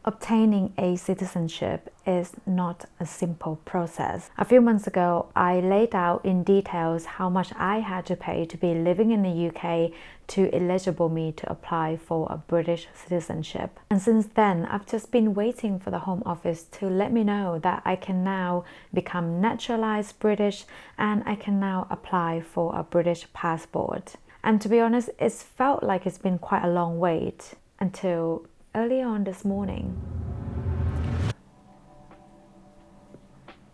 Obtaining a citizenship is not a simple process. A few months ago, I laid out in details how much I had to pay to be living in the UK to eligible me to apply for a British citizenship. And since then, I've just been waiting for the Home Office to let me know that I can now become naturalized British and I can now apply for a British passport. And to be honest, it's felt like it's been quite a long wait until earlier on this morning.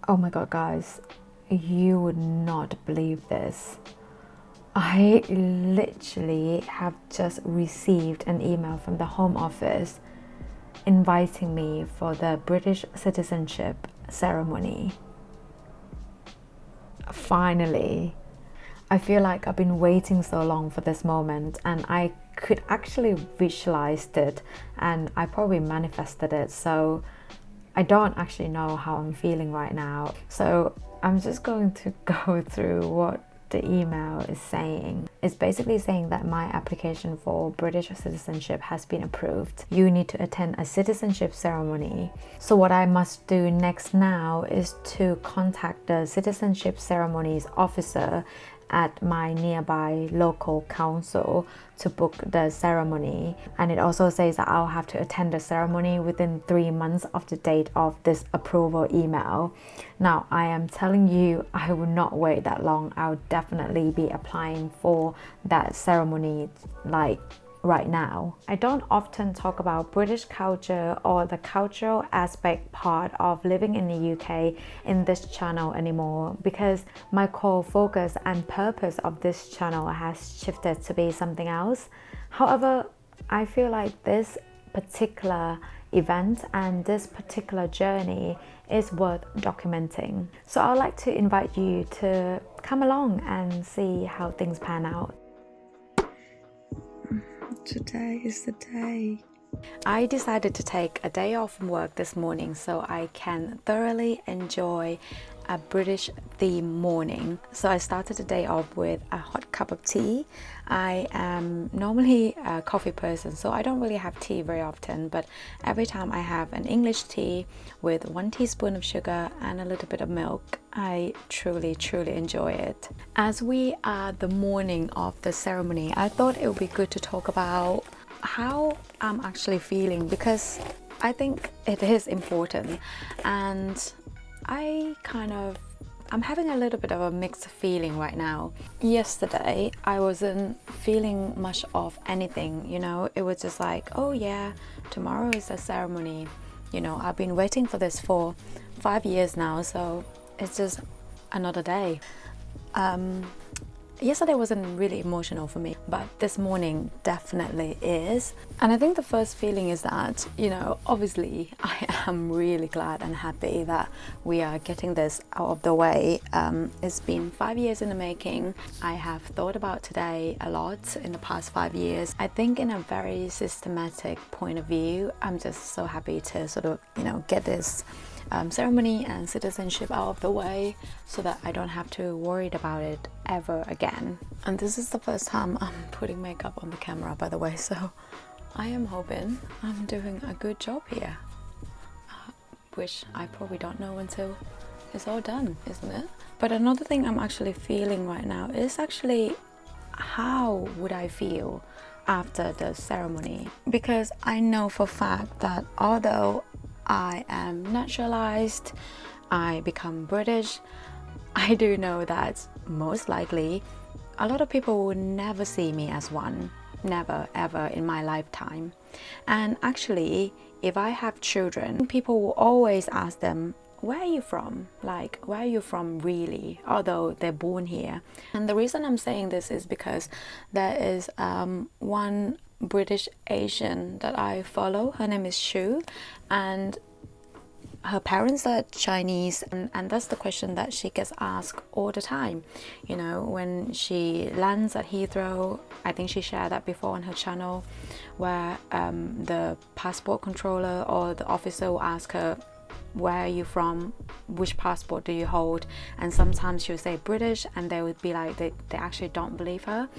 Oh my god, guys, you would not believe this. I literally have just received an email from the Home Office inviting me for the British Citizenship Ceremony. Finally. I feel like I've been waiting so long for this moment, and I could actually visualize it, and I probably manifested it, so I don't actually know how I'm feeling right now. So I'm just going to go through what the email is saying. It's basically saying that my application for British citizenship has been approved. You need to attend a citizenship ceremony. So what I must do next now is to contact the citizenship ceremonies officer at my nearby local council to book the ceremony. And it also says that I'll have to attend the ceremony within 3 months of the date of this approval email. Now, I am telling you, I will not wait that long. I'll definitely be applying for that ceremony like right now. I don't often talk about British culture or the cultural aspect part of living in the UK in this channel anymore, because my core focus and purpose of this channel has shifted to be something else. However, I feel like this particular event and this particular journey is worth documenting. So I'd like to invite you to come along and see how things pan out. Today is the day. I decided to take a day off from work this morning so I can thoroughly enjoy a British theme morning. So I started the day off with a hot cup of tea. I am normally a coffee person, so I don't really have tea very often, but every time I have an English tea with 1 teaspoon of sugar and a little bit of milk, I truly enjoy it. As we are the morning of the ceremony, I thought it would be good to talk about how I'm actually feeling, because I think it is important, and I'm having a little bit of a mixed feeling right now. Yesterday, I wasn't feeling much of anything, you know. It was just like, oh yeah, tomorrow is a ceremony. You know, I've been waiting for this for 5 years now, so it's just another day. Yesterday wasn't really emotional for me, but this morning definitely is. And I think the first feeling is that, you know, obviously I am really glad and happy that we are getting this out of the way. It's been 5 years in the making. I have thought about today a lot in the past 5 years. I think in a very systematic point of view, I'm just so happy to sort of, you know, get this ceremony and citizenship out of the way so that I don't have to worry about it ever again. And this is the first time I'm putting makeup on the camera, by the way, so I am hoping I'm doing a good job here, which I probably don't know until it's all done, isn't it? But another thing I'm actually feeling right now is actually how would I feel after the ceremony, because I know for a fact that although I am naturalized, I become British, I do know that most likely a lot of people will never see me as one, never ever in my lifetime. And actually, if I have children, people will always ask them, where are you from? Like, where are you from really? Although they're born here. And the reason I'm saying this is because there is one British Asian that I follow. Her name is Shu, and her parents are Chinese, and that's the question that she gets asked all the time. You know, when she lands at Heathrow, I think she shared that before on her channel, where the passport controller or the officer will ask her, where are you from, which passport do you hold? And sometimes she'll say British, and they would be like, they actually don't believe her.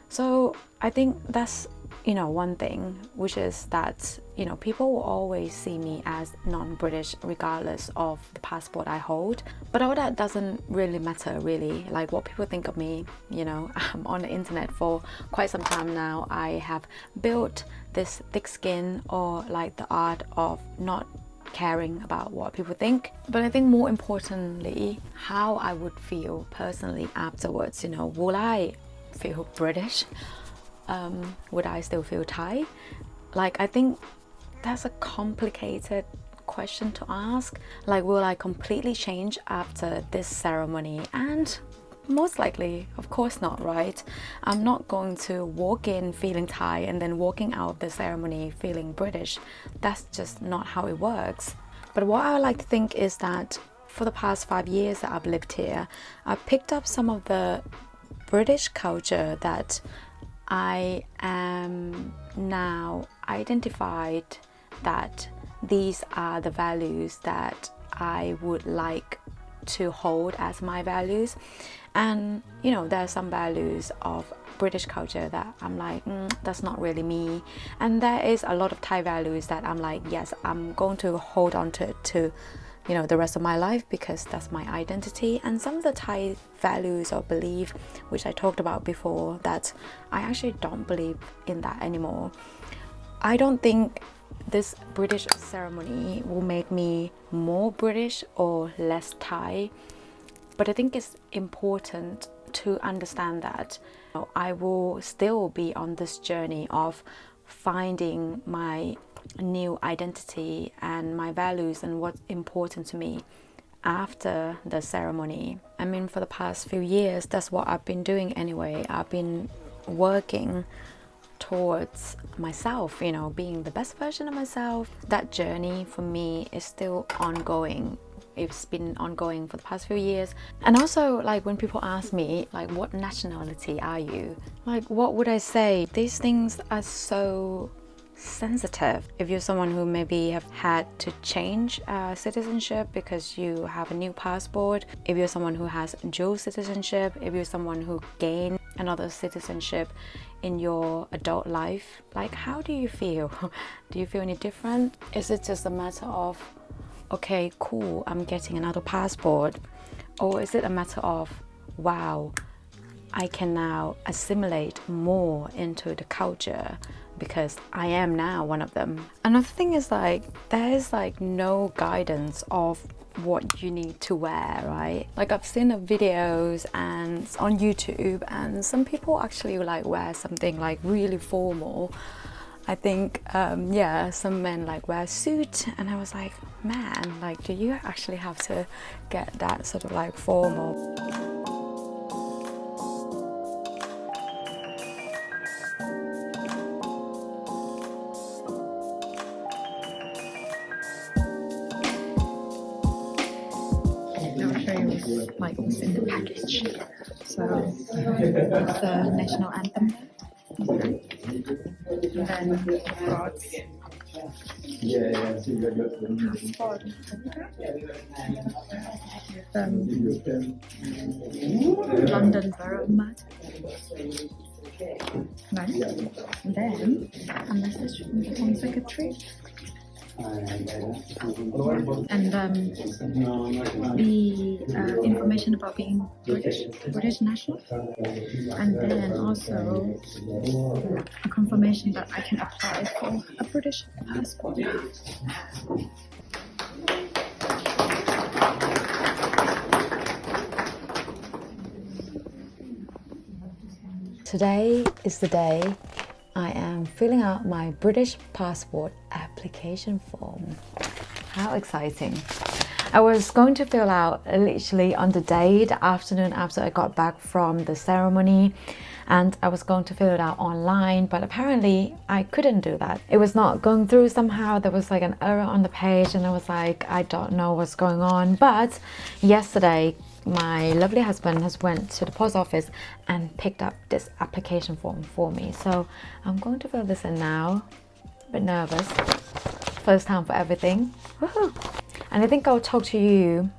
So I think that's one thing, which is that, people will always see me as non-British regardless of the passport I hold. But all that doesn't really matter, really. Like, what people think of me, I'm on the internet for quite some time now. I have built this thick skin, or like the art of not caring about what people think. But I think more importantly, how I would feel personally afterwards. Will I feel British? Would I still feel Thai? Like, I think that's a complicated question to ask. Like, will I completely change after this ceremony? And most likely, of course not, right? I'm not going to walk in feeling Thai and then walking out of the ceremony feeling British. That's just not how it works. But what I like to think is that for the past 5 years that I've lived here, I've picked up some of the British culture that I am now identified that these are the values that I would like to hold as my values. And there are some values of British culture that I'm like, that's not really me. And there is a lot of Thai values that I'm like, yes, I'm going to hold on to it to the rest of my life, because that's my identity. And some of the Thai values or belief, which I talked about before, that I actually don't believe in that anymore. I don't think this British ceremony will make me more British or less Thai, but I think it's important to understand that I will still be on this journey of finding my new identity and my values and what's important to me after the ceremony. I mean, for the past few years, that's what I've been doing anyway. I've been working towards myself, being the best version of myself. That journey for me is still ongoing. It's been ongoing for the past few years. And also, like, when people ask me, like, what nationality are you? Like, what would I say? These things are so sensitive. If you're someone who maybe have had to change citizenship because you have a new passport, if you're someone who has dual citizenship, if you're someone who gained another citizenship in your adult life, like, how do you feel? Do you feel any different? Is it just a matter of, okay, cool, I'm getting another passport? Or is it a matter of, wow, I can now assimilate more into the culture because I am now one of them? Another thing is, like, there is like no guidance of what you need to wear, right? Like, I've seen the videos and on YouTube, and some people actually like wear something like really formal. I think some men like wear a suit, and I was like, man, like, do you actually have to get that sort of like formal? Like, what's in the package. So it's the national anthem, and then we've got passport, London Borough Mat, right? And then a message from the Home Secretary. And the information about being British national, and then also a confirmation that I can apply for a British passport. Today is the day I am filling out my British passport application form. How exciting. I was going to fill out literally on the day, the afternoon after I got back from the ceremony, and I was going to fill it out online, but apparently I couldn't do that. It was not going through somehow. There was like an error on the page, and I was like, I don't know what's going on. But yesterday, my lovely husband has went to the post office and picked up this application form for me. So I'm going to fill this in now. A bit nervous. First time for everything. Woohoo! And I think I'll talk to you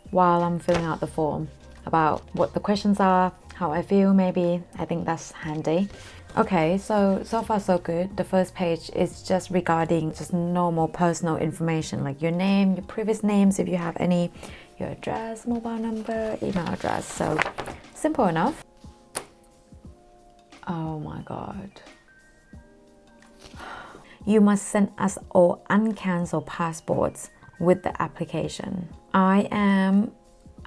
while I'm filling out the form about what the questions are, how I feel maybe. I think that's handy. Okay, so far so good. The first page is just regarding just normal personal information like your name, your previous names if you have any, your address, mobile number, email address. So simple enough. Oh my god. You must send us all uncancelled passports with the application. I am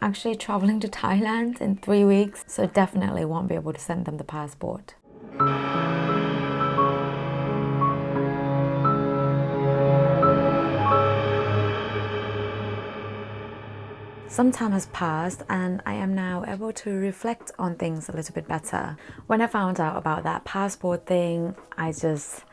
actually traveling to Thailand in 3 weeks, so definitely won't be able to send them the passport. Some time has passed and I am now able to reflect on things a little bit better. When I found out about that passport thing, I just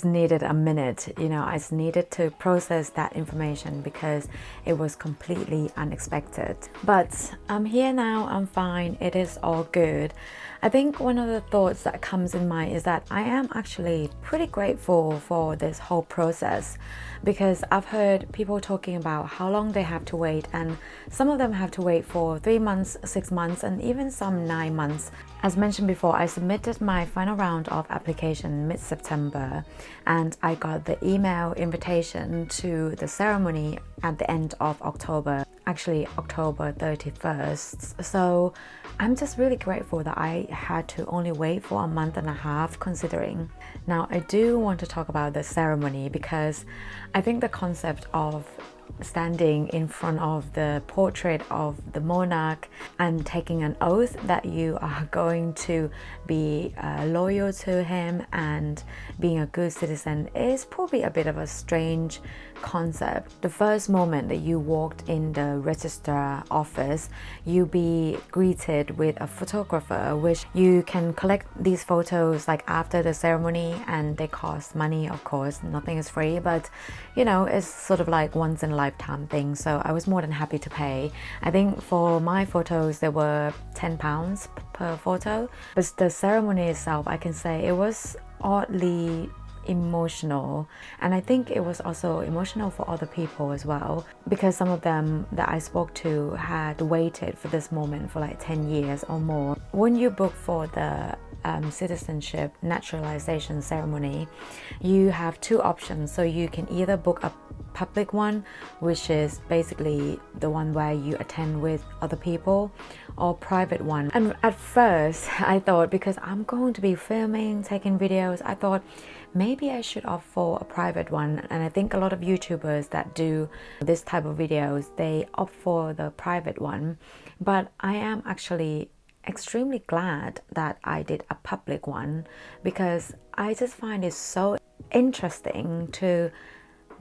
needed a minute, I just needed to process that information because it was completely unexpected. But I'm here now, I'm fine, it is all good. I think one of the thoughts that comes in mind is that I am actually pretty grateful for this whole process because I've heard people talking about how long they have to wait, and some of them have to wait for 3 months, 6 months, and even some 9 months. As mentioned before, I submitted my final round of application mid-September and I got the email invitation to the ceremony at the end of October, actually October 31st. So I'm just really grateful that I had to only wait for a month and a half considering. Now I do want to talk about the ceremony because I think the concept of standing in front of the portrait of the monarch and taking an oath that you are going to be loyal to him and being a good citizen is probably a bit of a strange concept. The first moment that you walked in the registrar office, you'll be greeted with a photographer, which you can collect these photos like after the ceremony, and they cost money, of course, nothing is free, but it's sort of like once in a lifetime thing, so I was more than happy to pay. I think for my photos there were £10 per photo, but the ceremony itself, I can say it was oddly emotional, and I think it was also emotional for other people as well because some of them that I spoke to had waited for this moment for like 10 years or more. When you book for the citizenship naturalization ceremony, you have two options. So you can either book a public one, which is basically the one where you attend with other people, or private one. And at first I thought, because I'm going to be filming, taking videos, I thought maybe I should opt for a private one. And I think a lot of YouTubers that do this type of videos, they opt for the private one. But I am actually extremely glad that I did a public one because I just find it so interesting to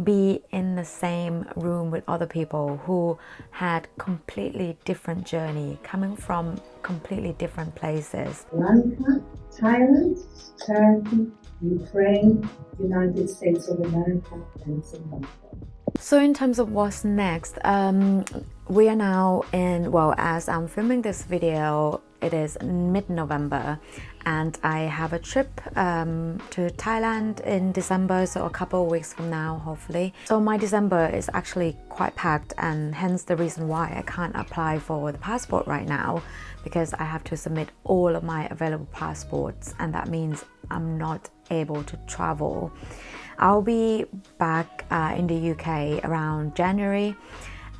be in the same room with other people who had completely different journey, coming from completely different places. Lanka, Thailand, Turkey, Ukraine, United States of America, and Zimbabwe. So in terms of what's next, we are now in, well, as I'm filming this video, it is mid-November and I have a trip to Thailand in December, so a couple of weeks from now, hopefully. So my December is actually quite packed, and hence the reason why I can't apply for the passport right now, because I have to submit all of my available passports, and that means I'm not able to travel. I'll be back in the UK around January,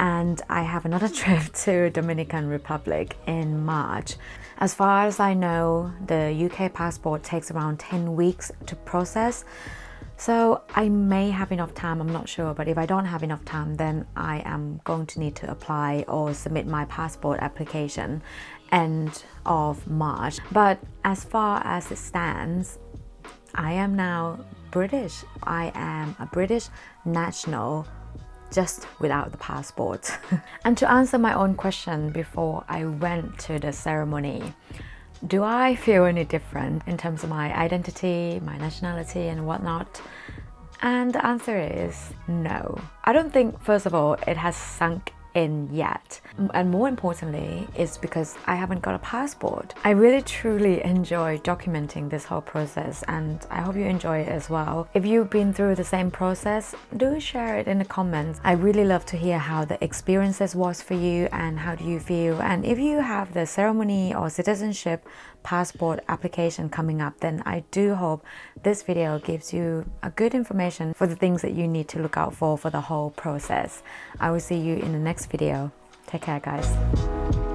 and I have another trip to Dominican Republic in March. As far as I know, the UK passport takes around 10 weeks to process, so I may have enough time, I'm not sure, but if I don't have enough time, then I am going to need to apply or submit my passport application end of March. But as far as it stands, I am now British. I am a British national, just without the passport. And to answer my own question before I went to the ceremony, do I feel any different in terms of my identity, my nationality and whatnot? And the answer is no. I don't think, first of all, it has sunk in yet. And more importantly, it's because I haven't got a passport. I really truly enjoy documenting this whole process, and I hope you enjoy it as well. If you've been through the same process, do share it in the comments. I really love to hear how the experiences was for you and how do you feel. And if you have the ceremony or citizenship passport application coming up, then I do hope this video gives you a good information for the things that you need to look out for the whole process. I will see you in the next video. Take care, guys.